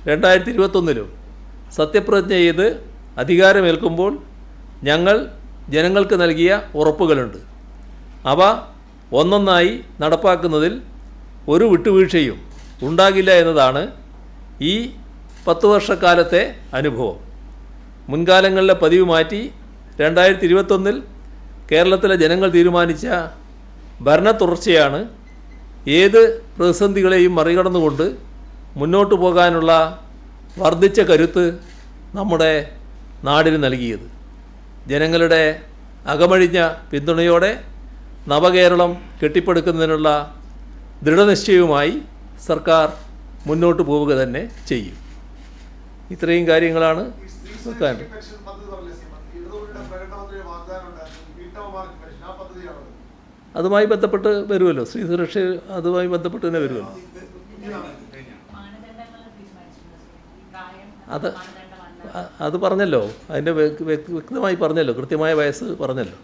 2021 സത്യപ്രതിജ്ഞ ചെയ്ത് അധികാരമേൽക്കുമ്പോൾ ഞങ്ങൾ ജനങ്ങൾക്ക് നൽകിയ ഉറപ്പുകളുണ്ട്. അവ ഒന്നൊന്നായി നടപ്പാക്കുന്നതിൽ ഒരു വിട്ടുവീഴ്ചയും ഉണ്ടാകില്ല എന്നതാണ് ഈ 10 വർഷക്കാലത്തെ അനുഭവം. മുൻകാലങ്ങളിലെ പതിവ് മാറ്റി 2021 കേരളത്തിലെ ജനങ്ങൾ തീരുമാനിച്ച ഭരണ തുടർച്ചയാണ് ഏത് പ്രതിസന്ധികളെയും മറികടന്നുകൊണ്ട് മുന്നോട്ട് പോകാനുള്ള വർദ്ധിച്ച കരുത്ത് നമ്മുടെ നാടിന് നൽകിയത്. ജനങ്ങളുടെ അകമഴിഞ്ഞ പിന്തുണയോടെ നവകേരളം കെട്ടിപ്പടുക്കുന്നതിനുള്ള ദൃഢനിശ്ചയവുമായി സർക്കാർ മുന്നോട്ട് പോവുക തന്നെ ചെയ്യും. ഇത്രയും കാര്യങ്ങളാണ് വെക്കാനുള്ളത്. അതുമായി ബന്ധപ്പെട്ട് വരുമല്ലോ, സ്ത്രീ സുരക്ഷ അതുമായി ബന്ധപ്പെട്ട് തന്നെ വരുമല്ലോ. അത് പറഞ്ഞല്ലോ, അതിൻ്റെ വ്യക്തമായി പറഞ്ഞല്ലോ, കൃത്യമായ വയസ്സ് പറഞ്ഞല്ലോ.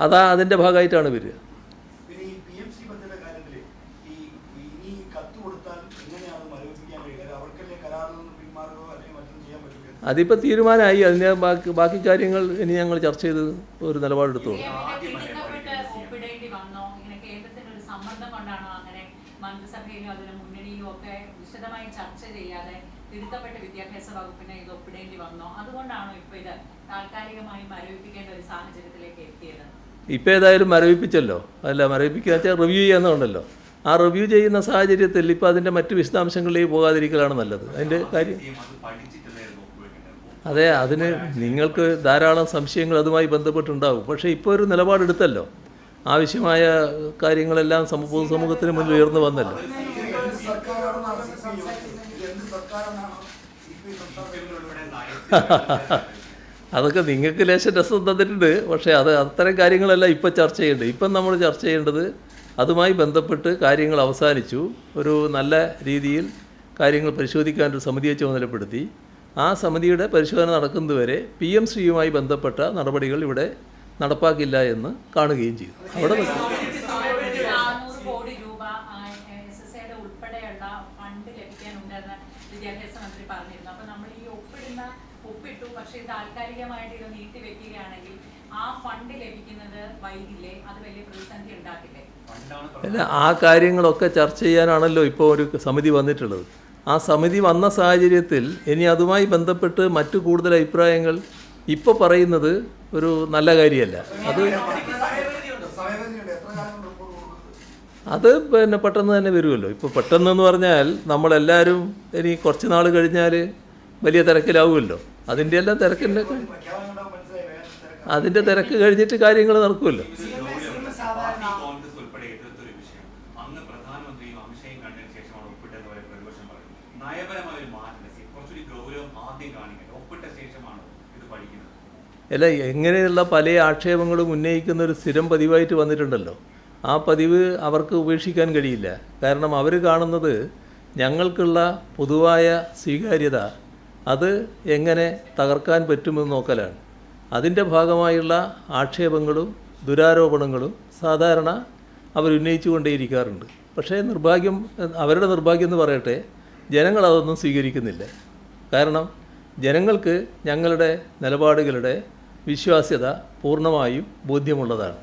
അതാ അതിൻ്റെ ഭാഗമായിട്ടാണ് വരിക. അതിപ്പോൾ തീരുമാനമായി. അതിൻ്റെ ബാക്കി കാര്യങ്ങൾ ഇനി ഞങ്ങൾ ചർച്ച ചെയ്ത് ഒരു നിലപാടെടുത്തോളൂ. ഇപ്പോൾ ഏതായാലും മരവിപ്പിച്ചല്ലോ, അല്ല മരവിപ്പിക്കുക വെച്ചാൽ റിവ്യൂ ചെയ്യാന്നുണ്ടല്ലോ. ആ റിവ്യൂ ചെയ്യുന്ന സാഹചര്യത്തിൽ ഇപ്പോൾ അതിൻ്റെ മറ്റ് വിശദാംശങ്ങളിലേക്ക് പോകാതിരിക്കലാണ് നല്ലത്. അതിൻ്റെ കാര്യം അതെ, അതിന് നിങ്ങൾക്ക് ധാരാളം സംശയങ്ങൾ അതുമായി ബന്ധപ്പെട്ടുണ്ടാവും. പക്ഷേ ഇപ്പോൾ ഒരു നിലപാടെടുത്തല്ലോ, ആവശ്യമായ കാര്യങ്ങളെല്ലാം സമൂഹത്തിന് മുന്നിൽ ഉയർന്നു വന്നല്ലോ. അതൊക്കെ നിങ്ങൾക്ക് ലേശം രസം തന്നിട്ടുണ്ട്. പക്ഷേ അത്തരം കാര്യങ്ങളല്ല ഇപ്പം ചർച്ച ചെയ്യേണ്ടത്. ഇപ്പം നമ്മൾ ചർച്ച ചെയ്യേണ്ടത് അതുമായി ബന്ധപ്പെട്ട് കാര്യങ്ങൾ അവസാനിച്ചു. ഒരു നല്ല രീതിയിൽ കാര്യങ്ങൾ പരിശോധിക്കാനൊരു സമിതിയെ ചുമതലപ്പെടുത്തി. ആ സമിതിയുടെ പരിശോധന നടക്കുന്നതുവരെ PMശ്രീയുമായി ബന്ധപ്പെട്ട നടപടികൾ ഇവിടെ നടപ്പാക്കില്ല എന്ന് കാണുകയും ചെയ്തു. അവിടെ അല്ല, ആ കാര്യങ്ങളൊക്കെ ചർച്ച ചെയ്യാനാണല്ലോ ഇപ്പോൾ ഒരു സമിതി വന്നിട്ടുള്ളത്. ആ സമിതി വന്ന സാഹചര്യത്തിൽ ഇനി അതുമായി ബന്ധപ്പെട്ട് മറ്റു കൂടുതൽ അഭിപ്രായങ്ങൾ ഇപ്പോൾ പറയുന്നത് ഒരു നല്ല കാര്യമല്ല. അത് പിന്നെ പെട്ടെന്ന് തന്നെ വരുമല്ലോ. ഇപ്പോൾ പെട്ടെന്നെന്ന് പറഞ്ഞാൽ നമ്മളെല്ലാവരും ഇനി കുറച്ച് നാൾ കഴിഞ്ഞാൽ വലിയ തിരക്കിലാവുമല്ലോ. അതിൻ്റെ എല്ലാം അതിൻ്റെ തിരക്ക് കഴിഞ്ഞിട്ട് കാര്യങ്ങൾ നടക്കുമല്ലോ. അല്ല, എങ്ങനെയുള്ള പല ആക്ഷേപങ്ങളും ഉന്നയിക്കുന്ന ഒരു സ്ഥിരം പതിവായിട്ട് വന്നിട്ടുണ്ടല്ലോ. ആ പതിവ് അവർക്ക് ഉപേക്ഷിക്കാൻ കഴിയില്ല. കാരണം അവർ കാണുന്നത് ഞങ്ങൾക്കുള്ള പൊതുവായ സ്വീകാര്യത അത് എങ്ങനെ തകർക്കാൻ പറ്റുമെന്ന് നോക്കലാണ്. അതിൻ്റെ ഭാഗമായുള്ള ആക്ഷേപങ്ങളും ദുരാരോപണങ്ങളും സാധാരണ അവരുന്നയിച്ചു കൊണ്ടേയിരിക്കാറുണ്ട്. പക്ഷേ അവരുടെ നിർഭാഗ്യം എന്ന് പറയട്ടെ, ജനങ്ങളതൊന്നും സ്വീകരിക്കുന്നില്ല. കാരണം ജനങ്ങൾക്ക് ഞങ്ങളുടെ നിലപാടുകളുടെ വിശ്വാസ്യത പൂർണ്ണമായും ബോധ്യമുള്ളതാണ്.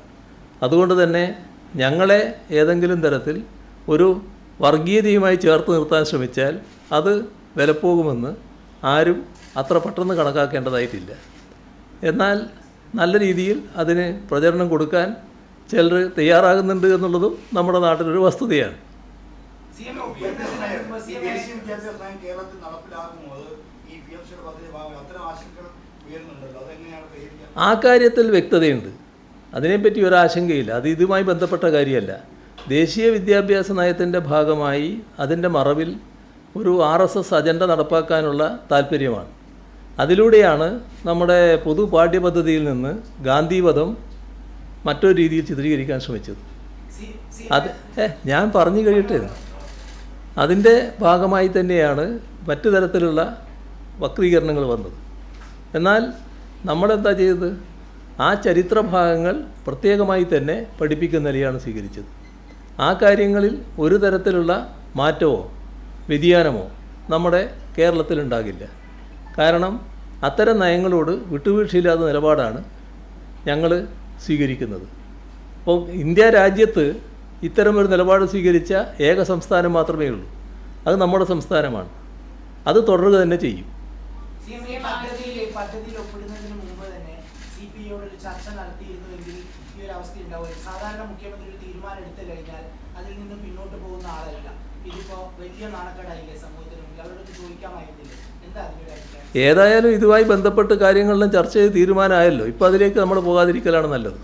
അതുകൊണ്ട് തന്നെ ഞങ്ങളെ ഏതെങ്കിലും തരത്തിൽ ഒരു വർഗീയതയുമായി ചേർത്ത് നിർത്താൻ ശ്രമിച്ചാൽ അത് വിലപ്പോകുമെന്ന് ആരും അത്ര പെട്ടെന്ന് കണക്കാക്കേണ്ടതായിട്ടില്ല. എന്നാൽ നല്ല രീതിയിൽ അതിന് പ്രചരണം കൊടുക്കാൻ ചിലർ തയ്യാറാകുന്നുണ്ട് എന്നുള്ളതും നമ്മുടെ നാട്ടിലൊരു വസ്തുതയാണ്. ആ കാര്യത്തിൽ വ്യക്തതയുണ്ട്. അതിനെപ്പറ്റി ഒരാശങ്കയില്ല. അത് ഇതുമായി ബന്ധപ്പെട്ട കാര്യമല്ല. ദേശീയ വിദ്യാഭ്യാസ നയത്തിൻ്റെ ഭാഗമായി അതിൻ്റെ മറവിൽ ഒരു RSS അജണ്ട നടപ്പാക്കാനുള്ള താല്പര്യമാണ്. അതിലൂടെയാണ് നമ്മുടെ പൊതു പാഠ്യപദ്ധതിയിൽ നിന്ന് ഗാന്ധിവധം മറ്റൊരു രീതിയിൽ ചിത്രീകരിക്കാൻ ശ്രമിച്ചത്. അത് ഞാൻ പറഞ്ഞു കഴിയട്ടെ. അതിൻ്റെ ഭാഗമായി തന്നെയാണ് മറ്റു തരത്തിലുള്ള വക്രീകരണങ്ങൾ വന്നത്. എന്നാൽ നമ്മളെന്താ ചെയ്തത്? ആ ചരിത്രഭാഗങ്ങൾ പ്രത്യേകമായി തന്നെ പഠിപ്പിക്കുന്ന നിലയാണ് സ്വീകരിച്ചത്. ആ കാര്യങ്ങളിൽ ഒരു തരത്തിലുള്ള മാറ്റമോ വ്യതിയാനമോ നമ്മുടെ കേരളത്തിലുണ്ടാകില്ല. കാരണം അത്തരം നയങ്ങളോട് വിട്ടുവീഴ്ചയില്ലാത്ത നിലപാടാണ് ഞങ്ങൾ സ്വീകരിക്കുന്നത്. അപ്പോൾ ഇന്ത്യ രാജ്യത്ത് ഇത്തരമൊരു നിലപാട് സ്വീകരിച്ച ഏക സംസ്ഥാനം മാത്രമേ ഉള്ളൂ. അത് നമ്മുടെ സംസ്ഥാനമാണ്. അത് തുടരുക തന്നെ ചെയ്യും. പദ്ധതിയിൽ ഒപ്പിടുന്നതിന് മുമ്പ് തന്നെ CPIയോട് ഒരു ചർച്ച നടത്തിയിരുന്നുവെങ്കിൽ ഈ ഒരു അവസ്ഥ ഉണ്ടാവും. സാധാരണ മുഖ്യമന്ത്രി ഒരു തീരുമാനം എടുത്തു കഴിഞ്ഞാൽ അതിൽ നിന്ന് പിന്നോട്ട് പോകുന്ന ആളല്ല. ഇതിപ്പോ വലിയ നാണക്കേടായില്ലേ സമൂഹത്തിന് മുന്നിൽ? അവരോട് ചോദിക്കാമായിരുന്നില്ലേ? എന്താ അതിന്റെ അഭിപ്രായം? ഏതായാലും ഇതുമായി ബന്ധപ്പെട്ട് കാര്യങ്ങളെല്ലാം ചർച്ച ചെയ്ത് തീരുമാനമായല്ലോ. ഇപ്പോൾ അതിലേക്ക് നമ്മൾ പോകാതിരിക്കലാണ് നല്ലത്.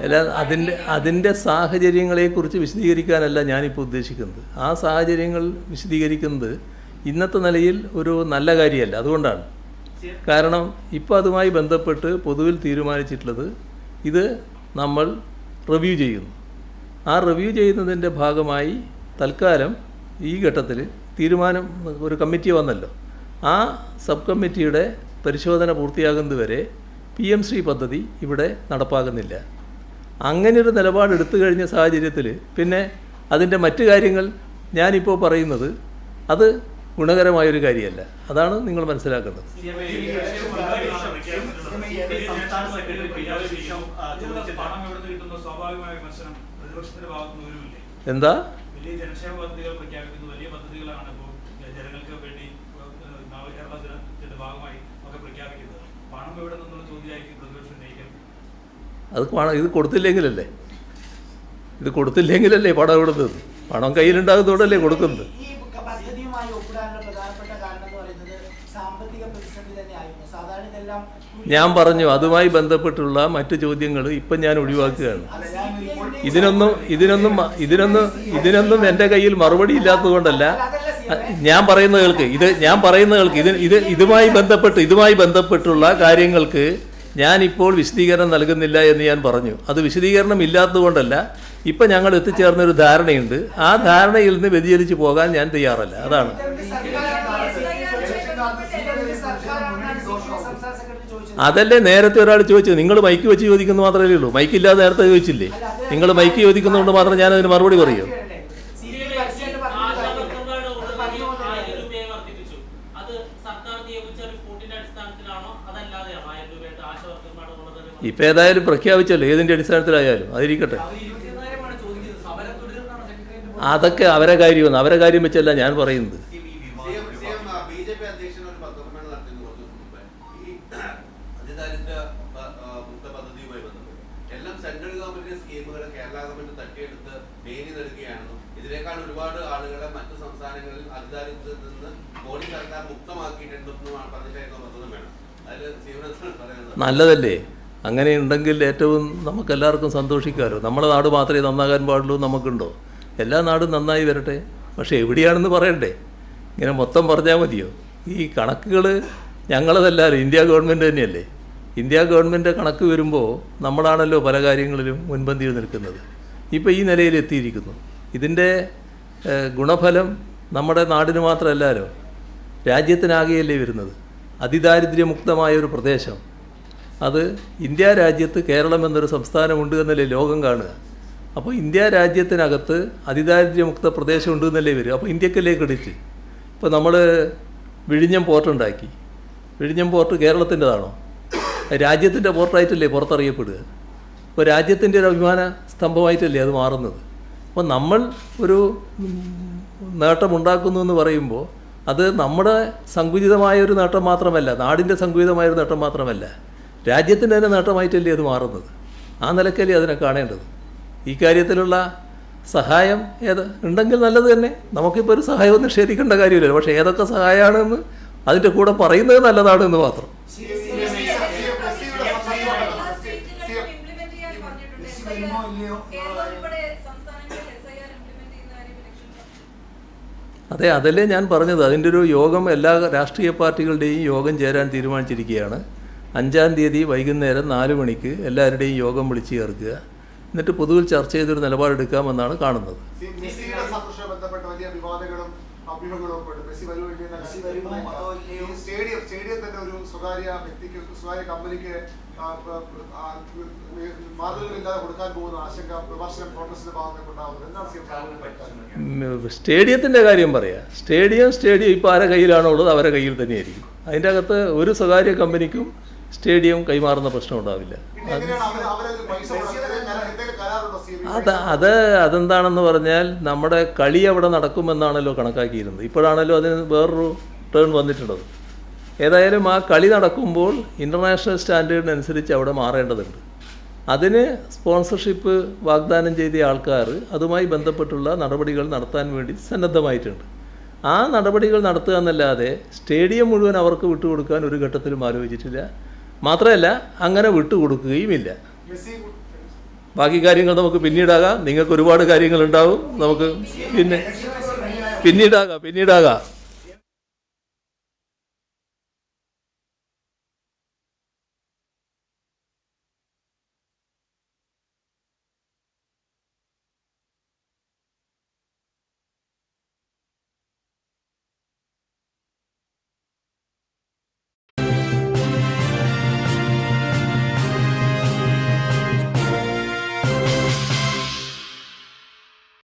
അല്ല, അതിൻ്റെ സാഹചര്യങ്ങളെക്കുറിച്ച് വിശദീകരിക്കാനല്ല ഞാനിപ്പോൾ ഉദ്ദേശിക്കുന്നത്. ആ സാഹചര്യങ്ങൾ വിശദീകരിക്കുന്നത് ഇന്നത്തെ നിലയിൽ ഒരു നല്ല കാര്യമല്ല. അതുകൊണ്ടാണ്. കാരണം ഇപ്പോൾ അതുമായി ബന്ധപ്പെട്ട് പൊതുവിൽ തീരുമാനിച്ചിട്ടുള്ളത് ഇത് നമ്മൾ റിവ്യൂ ചെയ്യുന്നു. ആ റിവ്യൂ ചെയ്യുന്നതിൻ്റെ ഭാഗമായി തൽക്കാലം ഈ ഘട്ടത്തിൽ തീരുമാനം ഒരു കമ്മിറ്റി വന്നല്ലോ. ആ സബ് കമ്മിറ്റിയുടെ പരിശോധന പൂർത്തിയാകുന്നതുവരെ PM ശ്രീ പദ്ധതി ഇവിടെ നടപ്പാക്കുന്നില്ല. അങ്ങനെയൊരു നിലപാടെടുത്തു കഴിഞ്ഞ സാഹചര്യത്തിൽ പിന്നെ അതിൻ്റെ മറ്റു കാര്യങ്ങൾ ഞാനിപ്പോൾ പറയുന്നത് അത് ഗുണകരമായൊരു കാര്യമല്ല. അതാണ് നിങ്ങൾ മനസ്സിലാക്കേണ്ടത്. എന്താ അത് ഇത് കൊടുത്തില്ലെങ്കിലല്ലേ പണം കൊടുത്തത്. പണം കയ്യിലുണ്ടാകുന്നതോടല്ലേ കൊടുക്കുന്നത്. ഞാൻ പറഞ്ഞു അതുമായി ബന്ധപ്പെട്ടുള്ള മറ്റു ചോദ്യങ്ങൾ ഇപ്പം ഞാൻ ഒഴിവാക്കുകയാണ്. ഇതിനൊന്നും എൻ്റെ കയ്യിൽ മറുപടി ഇല്ലാത്തത് കൊണ്ടല്ല. ഞാൻ പറയുന്നത് കേൾക്ക്. ഇതുമായി ബന്ധപ്പെട്ടുള്ള കാര്യങ്ങൾക്ക് ഞാനിപ്പോൾ വിശദീകരണം നൽകുന്നില്ല എന്ന് ഞാൻ പറഞ്ഞു. അത് വിശദീകരണം ഇല്ലാത്തത് കൊണ്ടല്ല. ഇപ്പം ഞങ്ങൾ എത്തിച്ചേർന്നൊരു ധാരണയുണ്ട്. ആ ധാരണയിൽ നിന്ന് വ്യതിചലിച്ച് പോകാൻ ഞാൻ തയ്യാറല്ല. അതാണ്. അതല്ലേ നേരത്തെ ഒരാൾ ചോദിച്ചത്. നിങ്ങൾ മൈക്ക് വെച്ച് ചോദിക്കുന്നത് മാത്രമേ ഉള്ളൂ. മൈക്കില്ലാതെ നേരത്തെ ചോദിച്ചില്ലേ? നിങ്ങൾ മൈക്ക് ചോദിക്കുന്നതുകൊണ്ട് മാത്രം ഞാൻ അതിന് മറുപടി പറയൂ. ഇപ്പം ഏതായാലും പ്രഖ്യാപിച്ചല്ലോ. ഏതിൻ്റെ അടിസ്ഥാനത്തിലായാലും അതിരിക്കട്ടെ. അതൊക്കെ അവരെ കാര്യം വെച്ചല്ല ഞാൻ പറയുന്നത്. നല്ലതല്ലേ? അങ്ങനെ ഉണ്ടെങ്കിൽ ഏറ്റവും നമുക്കെല്ലാവർക്കും സന്തോഷിക്കാമല്ലോ. നമ്മുടെ നാട് മാത്രമേ നന്നാകാൻ പാടുള്ളൂ നമുക്കുണ്ടോ? എല്ലാ നാടും നന്നായി വരട്ടെ. പക്ഷേ എവിടെയാണെന്ന് പറയണ്ടേ? ഇങ്ങനെ മൊത്തം പറഞ്ഞാൽ മതിയോ? ഈ കണക്കുകൾ ഞങ്ങളതല്ലാലും ഇന്ത്യ ഗവൺമെൻറ് തന്നെയല്ലേ. ഇന്ത്യ ഗവൺമെൻറ് കണക്ക് വരുമ്പോൾ നമ്മളാണല്ലോ പല കാര്യങ്ങളിലും മുൻപന്തിയിൽ നിൽക്കുന്നത്. ഇപ്പോൾ ഈ നിലയിൽ എത്തിയിരിക്കുന്നു. ഇതിൻ്റെ ഗുണഫലം നമ്മുടെ നാടിന് മാത്രമല്ലല്ലോ, രാജ്യത്തിനാകെയല്ലേ വരുന്നത്. അതിദാരിദ്ര്യമുക്തമായൊരു പ്രദേശം, അത് ഇന്ത്യ രാജ്യത്ത് കേരളം എന്നൊരു സംസ്ഥാനമുണ്ട് എന്നല്ലേ ലോകം കാണുക. അപ്പോൾ ഇന്ത്യ രാജ്യത്തിനകത്ത് അതിദാരിദ്ര്യമുക്ത പ്രദേശം ഉണ്ട് എന്നല്ലേ വരും. അപ്പോൾ ഇന്ത്യക്കല്ലേ ക്രെഡിറ്റ്. ഇപ്പോൾ നമ്മൾ വിഴിഞ്ഞം പോർട്ടുണ്ടാക്കി. വിഴിഞ്ഞം പോർട്ട് കേരളത്തിൻ്റെതാണോ? രാജ്യത്തിൻ്റെ പോർട്ടായിട്ടല്ലേ പുറത്തറിയപ്പെടുക. ഇപ്പോൾ രാജ്യത്തിൻ്റെ ഒരു അഭിമാന സ്തംഭമായിട്ടല്ലേ അത് മാറുന്നത്. അപ്പോൾ നമ്മൾ ഒരു നേട്ടമുണ്ടാക്കുന്നു എന്ന് പറയുമ്പോൾ അത് നമ്മുടെ സങ്കുചിതമായൊരു നേട്ടം മാത്രമല്ല, നാടിൻ്റെ സങ്കുചിതമായൊരു നേട്ടം മാത്രമല്ല, രാജ്യത്തിൻ്റെ തന്നെ നേട്ടമായിട്ടല്ലേ അത് മാറുന്നത്. ആ നിലക്കല്ലേ അതിനെ കാണേണ്ടത്. ഈ കാര്യത്തിലുള്ള സഹായം ഉണ്ടെങ്കിൽ നല്ലത് തന്നെ. നമുക്കിപ്പോൾ ഒരു സഹായവും നിഷേധിക്കേണ്ട കാര്യമില്ലല്ലോ. പക്ഷേ ഏതൊക്കെ സഹായമാണെന്ന് അതിൻ്റെ കൂടെ പറയുന്നത് നല്ലതാണെന്ന് മാത്രം. അതെ, അതല്ലേ ഞാൻ പറഞ്ഞത്. അതിൻ്റെ ഒരു യോഗം എല്ലാ രാഷ്ട്രീയ പാർട്ടികളുടെയും യോഗം ചേരാൻ തീരുമാനിച്ചിരിക്കുകയാണ്. 5-ാം തീയതി വൈകുന്നേരം 4 മണിക്ക് എല്ലാവരുടെയും യോഗം വിളിച്ച് ചേർക്കുക. എന്നിട്ട് പൊതുവിൽ ചർച്ച ചെയ്തൊരു നിലപാടെടുക്കാമെന്നാണ് കാണുന്നത്. സ്റ്റേഡിയത്തിൻ്റെ കാര്യം പറയാം. സ്റ്റേഡിയം ഇപ്പോൾ ആരുടെ കയ്യിലാണോ ഉള്ളത് അവരുടെ കയ്യിൽ തന്നെയായിരിക്കും. അതിൻ്റെ അകത്ത് ഒരു സ്വകാര്യ കമ്പനിക്കും സ്റ്റേഡിയം കൈമാറുന്ന പ്രശ്നം ഉണ്ടാവില്ല. അതെന്താണെന്ന് പറഞ്ഞാൽ നമ്മുടെ കളി അവിടെ നടക്കുമെന്നാണല്ലോ കണക്കാക്കിയിരുന്നത്. ഇപ്പോഴാണല്ലോ അതിന് വേറൊരു ടേൺ വന്നിട്ടുള്ളത്. ഏതായാലും ആ കളി നടക്കുമ്പോൾ ഇൻ്റർനാഷണൽ സ്റ്റാൻഡേർഡിനനുസരിച്ച് അവിടെ മാറേണ്ടതുണ്ട്. അതിന് സ്പോൺസർഷിപ്പ് വാഗ്ദാനം ചെയ്ത ആൾക്കാർ അതുമായി ബന്ധപ്പെട്ടുള്ള നടപടികൾ നടത്താൻ വേണ്ടി സന്നദ്ധമായിട്ടുണ്ട്. ആ നടപടികൾ നടത്തുക എന്നല്ലാതെ സ്റ്റേഡിയം മുഴുവൻ അവർക്ക് വിട്ടുകൊടുക്കാൻ ഒരു ഘട്ടത്തിലും ആലോചിച്ചിട്ടില്ല. മാത്രമല്ല അങ്ങനെ വിട്ടുകൊടുക്കുകയുമില്ല. ബാക്കി കാര്യങ്ങൾ നമുക്ക് പിന്നീടാകാം. നിങ്ങൾക്ക് ഒരുപാട് കാര്യങ്ങളുണ്ടാവും. നമുക്ക് പിന്നീടാകാം.